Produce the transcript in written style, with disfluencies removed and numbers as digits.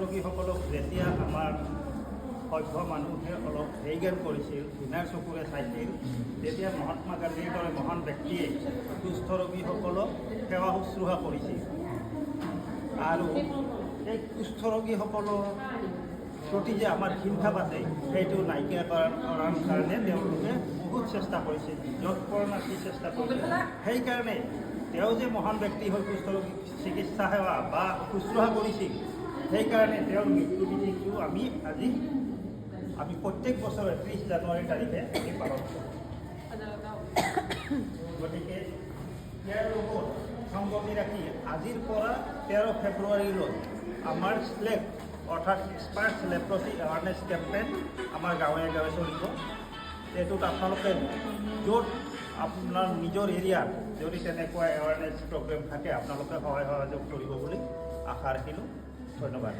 ৰোগীসকলক যেতিয়া আমাৰ সভ্য মানুহে অলপ হেইজ্ঞান কৰিছিল, ঘৃণাৰ চকুৰে চাইছিল, তেতিয়া মহাত্মা গান্ধীৰ দৰে মহান ব্যক্তিয়ে কুষ্ঠ ৰোগীসকলক সেৱা শুশ্ৰূষা কৰিছিল। আৰু এই কুষ্ঠ ৰোগীসকলৰ প্ৰতি যে আমাৰ হিংসা পাতে সেইটো নাইকিয়া কৰাৰ কাৰণে তেওঁলোকে বহুত চেষ্টা কৰিছিল, যৎপৰোনাস্তি চেষ্টা কৰিছিল। সেইকাৰণে তেওঁ যে মহান ব্যক্তি হৈ কুষ্ঠ ৰোগী চিকিৎসা সেৱা বা শুশ্ৰূষা কৰিছিল, সেইকাৰণে তেওঁৰ মৃত্যুতিথিটো আমি প্ৰত্যেক বছৰে 30 জানুৱাৰী তাৰিখে আমি পালন কৰোঁ। গতিকে ইয়াৰ লগত সংগতি ৰাখি আজিৰ পৰা 13 ফেব্ৰুৱাৰীলৈ আমাৰ স্লেপ অৰ্থাৎ স্পাৰ্কছ লেপ্ৰচি এৱাৰনেছ কেম্পেইন আমাৰ গাঁৱে গাঁৱে চলিব। এইটোত আপোনালোকে য'ত আপোনাৰ নিজৰ এৰিয়াত যদি তেনেকুৱা এৱাৰনেছ প্ৰগ্ৰেম থাকে আপোনালোকে সহায় সহযোগ কৰিব বুলি আশা ৰাখিলোঁ। ধন্যবাদ।